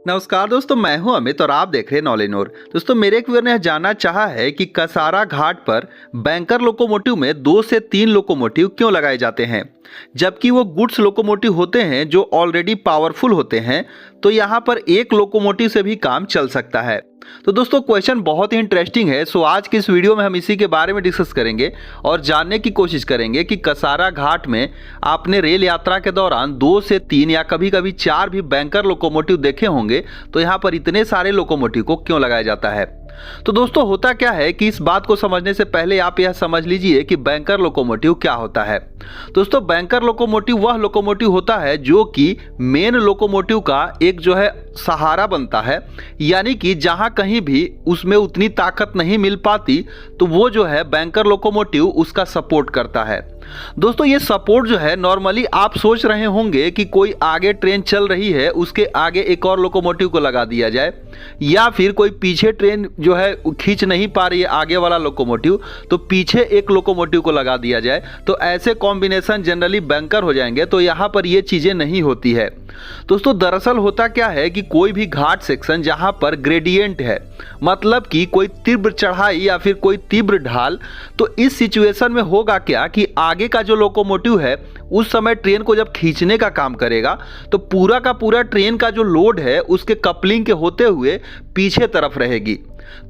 नमस्कार दोस्तों, मैं हूं अमित और आप देख रहे हैं नॉलेनोर। दोस्तों, मेरे एक व्यूअर ने जानना चाहा है कि कसारा घाट पर बैंकर लोकोमोटिव में 2 से 3 लोकोमोटिव क्यों लगाए जाते हैं, जबकि वो गुड्स लोकोमोटिव होते हैं जो ऑलरेडी पावरफुल होते हैं। तो यहाँ पर एक लोकोमोटिव से भी काम चल सकता है। तो दोस्तों, क्वेश्चन बहुत ही इंटरेस्टिंग है। सो आज की इस वीडियो में हम इसी के बारे में डिस्कस करेंगे और जानने की कोशिश करेंगे कि कसारा घाट में आपने रेल यात्रा के दौरान 2 से 3 या कभी कभी 4 भी बैंकर लोकोमोटिव देखे होंगे। तो यहाँ पर इतने सारे लोकोमोटिव को क्यों लगाया जाता है। तो दोस्तों, होता क्या है कि इस बात को समझने से पहले आप यह समझ लीजिए कि बैंकर लोकोमोटिव क्या होता है। दोस्तों, बैंकर लोकोमोटिव वह लोकोमोटिव होता है जो कि मेन लोकोमोटिव का एक जो है सहारा बनता है, यानी कि जहां कहीं भी उसमें उतनी ताकत नहीं मिल पाती तो वो जो है बैंकर लोकोमोटिव उसका सपोर्ट करता है। दोस्तों, ये सपोर्ट जो है नॉर्मली आप सोच रहे होंगे कि कोई आगे ट्रेन चल रही है उसके आगे एक और लोकोमोटिव को लगा दिया जाए, या फिर कोई पीछे ट्रेन जो है खींच नहीं पा रही है आगे वाला लोकोमोटिव तो पीछे एक लोकोमोटिव को लगा दिया जाए। तो ऐसे कॉम्बिनेशन जनरली बैंकर हो जाएंगे। तो यहाँ पर ये चीजें नहीं होती है। दोस्तों, दरअसल होता क्या है कि कोई भी घाट सेक्शन जहां पर ग्रेडियंट है, मतलब कि कोई तीव्र चढ़ाई या फिर कोई तीव्र ढाल, तो इस सिचुएशन में होगा क्या कि आगे का जो लोकोमोटिव है उस समय ट्रेन को जब खींचने का काम करेगा तो पूरा का पूरा ट्रेन का जो लोड है उसके कपलिंग के होते हुए पीछे तरफ रहेगी।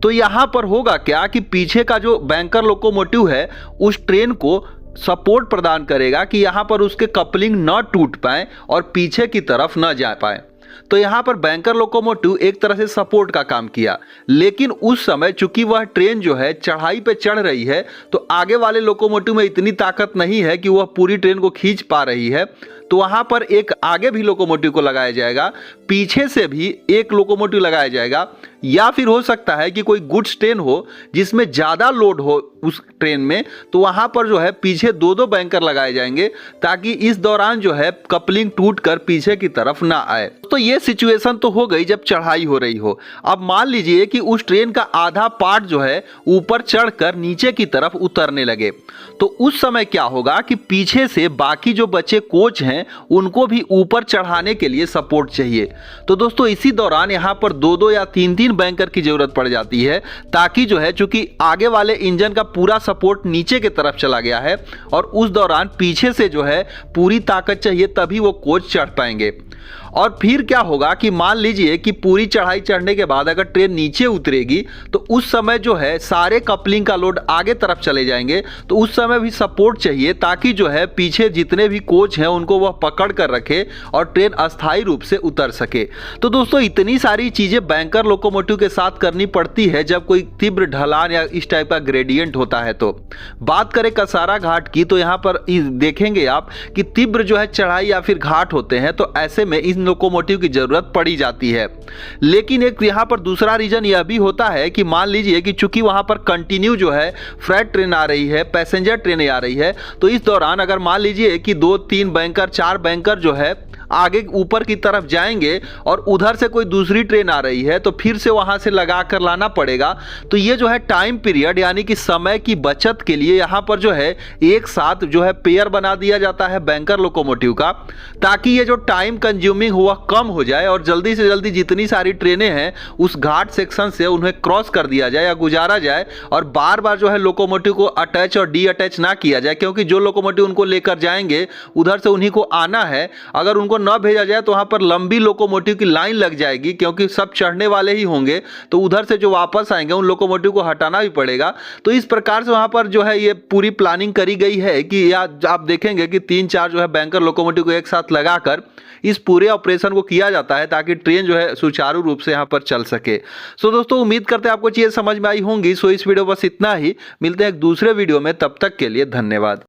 तो यहां पर होगा क्या कि पीछे का जो बैंकर लोकोमोटिव है उस ट्रेन को सपोर्ट प्रदान करेगा कि यहां पर उसके कपलिंग न टूट पाए और पीछे की तरफ न जा पाए। तो यहां पर बैंकर लोकोमोटिव एक तरह से सपोर्ट का काम किया, लेकिन उस समय चूंकि वह ट्रेन जो है चढ़ाई पे चढ़ रही है तो आगे वाले लोकोमोटिव में इतनी ताकत नहीं है कि वह पूरी ट्रेन को खींच पा रही है। तो वहां पर एक आगे भी लोकोमोटिव को लगाया जाएगा, पीछे से भी एक लोकोमोटिव लगाया जाएगा, या फिर हो सकता है कि कोई गुड्स ट्रेन हो जिसमें ज्यादा लोड हो उस ट्रेन में, तो वहां पर जो है पीछे 2-2 बैंकर लगाए जाएंगे ताकि इस दौरान जो है कपलिंग टूटकर पीछे की तरफ ना आए। तो ये सिचुएशन तो हो गई जब चढ़ाई हो रही हो। अब मान लीजिए कि उस ट्रेन का आधा पार्ट जो है ऊपर चढ़कर नीचे की तरफ उतरने लगे, तो उस समय क्या होगा कि पीछे से बाकी जो बचे कोच हैं उनको भी ऊपर चढ़ाने के लिए सपोर्ट चाहिए। तो दोस्तों, इसी दौरान यहां पर 2-2 या 3-3 बैंकर की जरूरत पड़ जाती है, ताकि जो है चूंकि आगे वाले इंजन का पूरा सपोर्ट नीचे की तरफ चला गया है और उस दौरान पीछे से जो है पूरी ताकत चाहिए तभी वो कोच चढ़ पाएंगे। और फिर क्या होगा कि मान लीजिए कि पूरी चढ़ाई चढ़ने के बाद अगर ट्रेन नीचे उतरेगी तो उस समय जो है सारे कपलिंग का लोड आगे तरफ चले जाएंगे। तो उस समय भी सपोर्ट चाहिए ताकि जो है पीछे जितने भी कोच हैं उनको वह पकड़ कर रखे और ट्रेन अस्थायी रूप से उतर सके। तो दोस्तों, इतनी सारी चीजें बैंकर लोकोमोटिव के साथ करनी पड़ती है जब कोई तीव्र ढलान या इस टाइप का ग्रेडियंट होता है। तो बात करें कसारा घाट की, तो यहाँ पर देखेंगे आप कि तीव्र जो है चढ़ाई या फिर घाट होते हैं, तो ऐसे में इन लोकोमोटिव की जरूरत पड़ी जाती है। लेकिन एक यहां पर दूसरा रीजन यह भी होता है कि मान लीजिए कि चूंकि वहां पर कंटिन्यू जो है फ्रेट ट्रेन आ रही है, पैसेंजर ट्रेन आ रही है, तो इस दौरान अगर मान लीजिए कि 2-3 बैंकर 4 बैंकर जो है आगे ऊपर की तरफ जाएंगे और उधर से कोई दूसरी ट्रेन आ रही है तो फिर से वहां से लगा कर लाना पड़ेगा। तो ये जो है टाइम पीरियड यानी कि समय की बचत के लिए यहां पर जो है एक साथ जो है पेयर बना दिया जाता है बैंकर लोकोमोटिव का, ताकि ये जो टाइम कंज्यूमिंग हुआ कम हो जाए और जल्दी से जल्दी जितनी सारी ट्रेनें हैं उस घाट सेक्शन से उन्हें क्रॉस कर दिया जाए या गुजारा जाए, और बार बार जो है लोकोमोटिव को अटैच और डी अटैच ना किया जाए, क्योंकि जो लोकोमोटिव उनको लेकर जाएंगे उधर से उन्हीं को आना है। अगर उनको न भेजा जाए तो वहां पर लंबी लोकोमोटिव की लाइन लग जाएगी, क्योंकि सब चढ़ने वाले ही होंगे, तो उधर से जो वापस आएंगे उन लोकोमोटिव को हटाना भी पड़ेगा। तो इस प्रकार से वहां पर जो है ये पूरी प्लानिंग करी गई है कि या आप देखेंगे कि 3-4 जो है बैंकर लोकोमोटिव को एक साथ लगाकर इस पूरे ऑपरेशन को किया जाता है ताकि ट्रेन जो है सुचारू रूप से यहां पर चल सके। सो दोस्तों, उम्मीद करते हैं आपको चीजें समझ में आई होंगी। सो इस वीडियो बस इतना ही, मिलते हैं एक दूसरे वीडियो में, तब तक के लिए धन्यवाद।